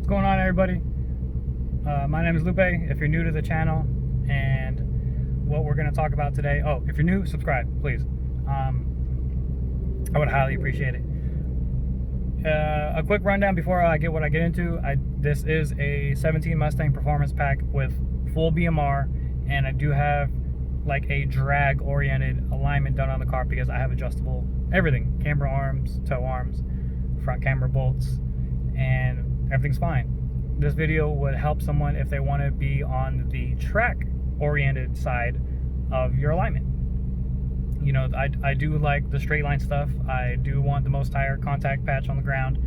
going on, everybody? My name is Lupe, if you're new to the channel, and what we're going to talk about today, if you're new, subscribe, please. I would highly appreciate it. A quick rundown before I get what I get into. This is a 17 Mustang Performance Pack with full BMR, and I do have like a drag oriented alignment done on the car because I have adjustable everything, camber arms, toe arms, front camber bolts, and everything's fine. This video would help someone if they want to be on the track oriented side of your alignment. You know, I do like the straight line stuff. I do want the most tire contact patch on the ground,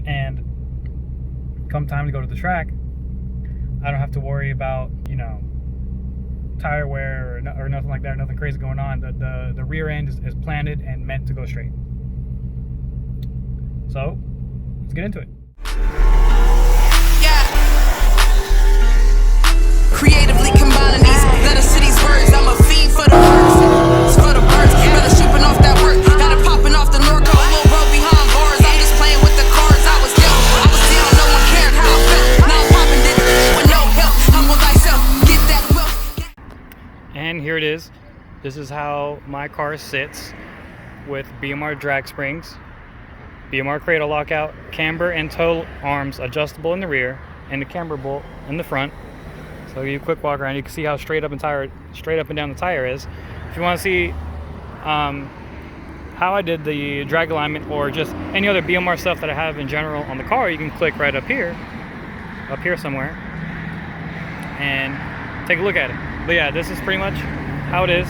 and come time to go to the track, I don't have to worry about, you know, tire wear or nothing like that, nothing crazy going on. The rear end is planted and meant to go straight. So let's get into it. Creatively combining these letter cities words, I'm a fiend for the birds, for the birds. Brother shipping off that work, got it popping off the Norco, little bro behind bars. I'm just playing with the cards. I was down, no one cared how I felt. Now I'm popping this with no help. Humble thyself, get that wealth. And here it is. This is how my car sits with BMR drag springs, BMR cradle lockout, camber and toe arms adjustable in the rear, and the camber bolt in the front. So you quick walk around, you can see how straight up and down the tire is. If you want to see how I did the drag alignment or just any other BMR stuff that I have in general on the car, you can click right up here somewhere, and take a look at it. But yeah, this is pretty much how it is,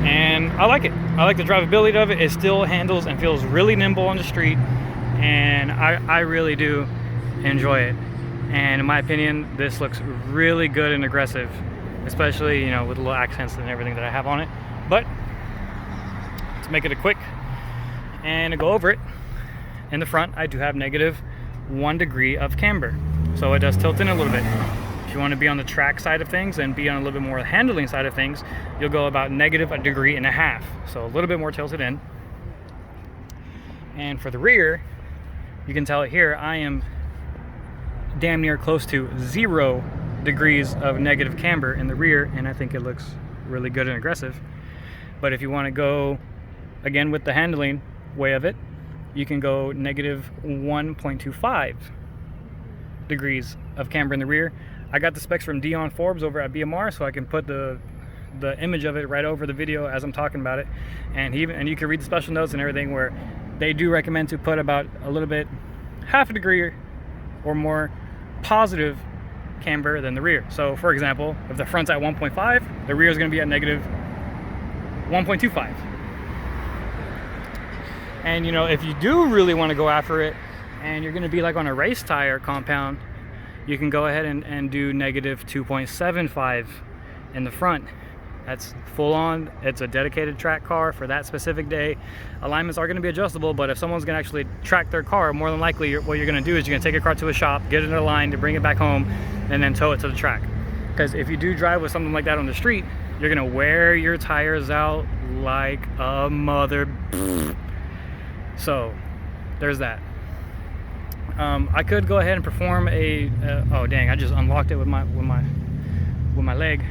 and I like it. I like the drivability of it. It still handles and feels really nimble on the street, and I really do enjoy it. And in my opinion, this looks really good and aggressive, especially, you know, with the little accents and everything that I have on it. But to make it a quick and to go over it, in the front I do have -1 degree of camber, so it does tilt in a little bit. If you want to be on the track side of things and be on a little bit more handling side of things, you'll go about -1.5 degrees, so a little bit more tilted in. And for the rear, you can tell it here, I am damn near close to 0 degrees of negative camber in the rear, and I think it looks really good and aggressive. But if you want to go again with the handling way of it, you can go -1.25 degrees of camber in the rear. I got the specs from Dion Forbes over at BMR, so I can put the image of it right over the video as I'm talking about it, and you can read the special notes and everything, where they do recommend to put about a little bit, half a degree or more positive camber than the rear. So for example, if the front's at 1.5, the rear is going to be at -1.25. And you know, if you do really want to go after it and you're going to be like on a race tire compound, you can go ahead and do -2.75 in the front. That's full on. It's a dedicated track car for that specific day. Alignments are going to be adjustable, but if someone's going to actually track their car, more than likely what you're going to do is you're going to take your car to a shop, get it aligned, to bring it back home, and then tow it to the track. Because if you do drive with something like that on the street, you're going to wear your tires out like a mother. So there's that. I could go ahead and perform a oh dang, I just unlocked it with my leg.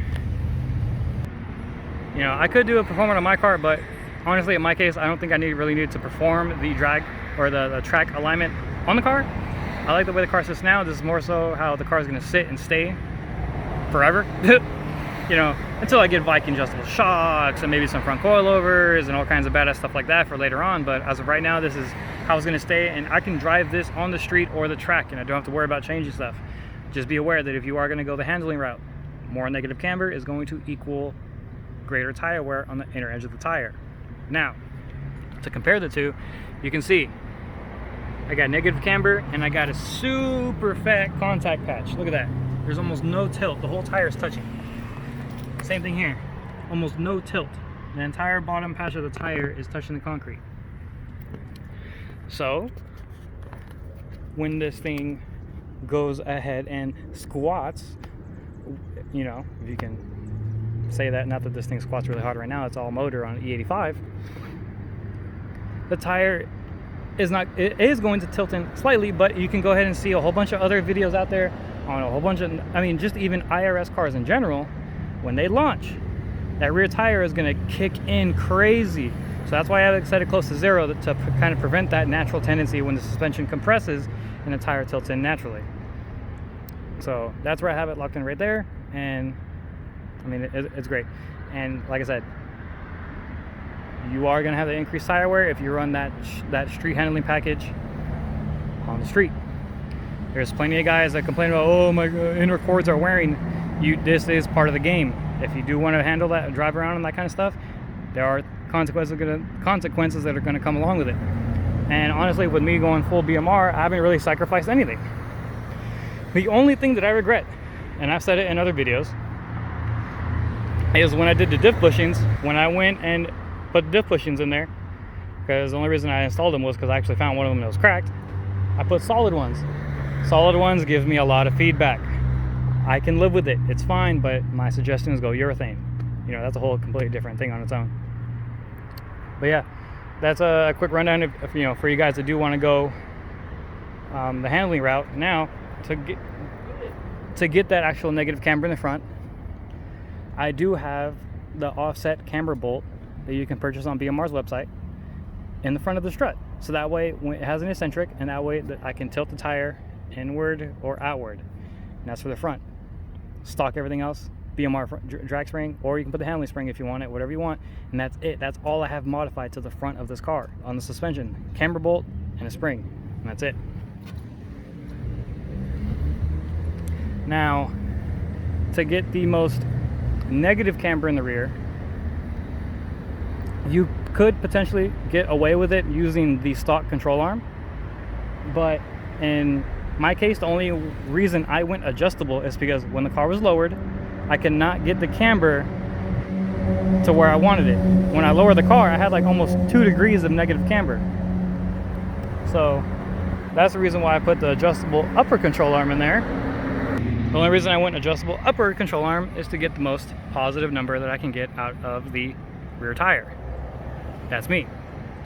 You know, I could do a performance on my car, but honestly, in my case, I don't think I really need to perform the drag or the track alignment on the car. I like the way the car sits now. This is more so how the car is going to sit and stay forever. You know, until I get Viking adjustable shocks and maybe some front coilovers and all kinds of badass stuff like that for later on. But as of right now, this is how it's going to stay, and I can drive this on the street or the track, and I don't have to worry about changing stuff. Just be aware that if you are going to go the handling route, more negative camber is going to equal greater tire wear on the inner edge of the tire. Now, to compare the two, you can see I got negative camber and I got a super fat contact patch. Look at that. There's almost no tilt. The whole tire is touching. Same thing here. Almost no tilt. The entire bottom patch of the tire is touching the concrete. So, when this thing goes ahead and squats, you know, if you can say that, not that this thing squats really hard right now, it's all motor on E85, the tire it is going to tilt in slightly, but you can go ahead and see a whole bunch of other videos out there on a whole bunch of, I mean, just even IRS cars in general. When they launch, that rear tire is going to kick in crazy. So that's why I have it set it close to zero, to kind of prevent that natural tendency when the suspension compresses and the tire tilts in naturally. So that's where I have it locked in right there, and I mean, it's great. And like I said, you are going to have the increased tire wear if you run that street handling package on the street. There's plenty of guys that complain about, oh my god, inner cords are wearing. This is part of the game. If you do want to handle that, drive around and that kind of stuff, there are consequences that are going to come along with it. And honestly, with me going full BMR, I haven't really sacrificed anything. The only thing that I regret, and I've said it in other videos, is when I did the diff bushings, when I went and put diff bushings in there, because the only reason I installed them was because I actually found one of them that was cracked. I put solid ones. Solid ones give me a lot of feedback. I can live with it, it's fine, but my suggestion is go urethane. You know, that's a whole completely different thing on its own. But yeah, that's a quick rundown of, you know, for you guys that do want to go the handling route. Now, to get that actual negative camber in the front, I do have the offset camber bolt that you can purchase on BMR's website in the front of the strut. So that way, when it has an eccentric, and that way that I can tilt the tire inward or outward. And that's for the front. Stock everything else, BMR drag spring, or you can put the handling spring if you want it, whatever you want. And that's it. That's all I have modified to the front of this car on the suspension. Camber bolt and a spring, and that's it. Now, to get the most negative camber in the rear, you could potentially get away with it using the stock control arm, but in my case, the only reason I went adjustable is because when the car was lowered, I could not get the camber to where I wanted it. When I lowered the car, I had like almost 2 degrees of negative camber. So that's the reason why I put the adjustable upper control arm in there. The only reason I went adjustable upper control arm is to get the most positive number that I can get out of the rear tire. That's me.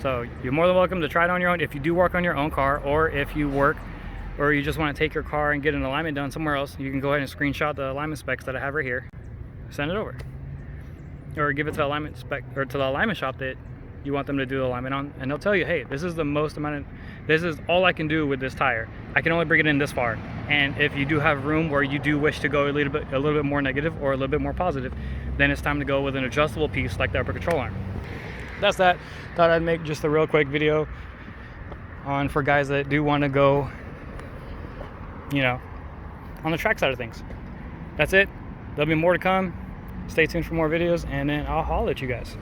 So you're more than welcome to try it on your own if you do work on your own car, or if you work or you just want to take your car and get an alignment done somewhere else. You can go ahead and screenshot the alignment specs that I have right here, send it over, or give it to the alignment spec or to the alignment shop that you want them to do the alignment on, and they'll tell you, hey, this is the most amount of, this is all I can do with this tire. I can only bring it in this far. And if you do have room where you do wish to go a little bit more negative or a little bit more positive, then it's time to go with an adjustable piece like the upper control arm. That's that. Thought I'd make just a real quick video on for guys that do want to go, you know, on the track side of things. That's it. There'll be more to come. Stay tuned for more videos, and then I'll holler at you guys.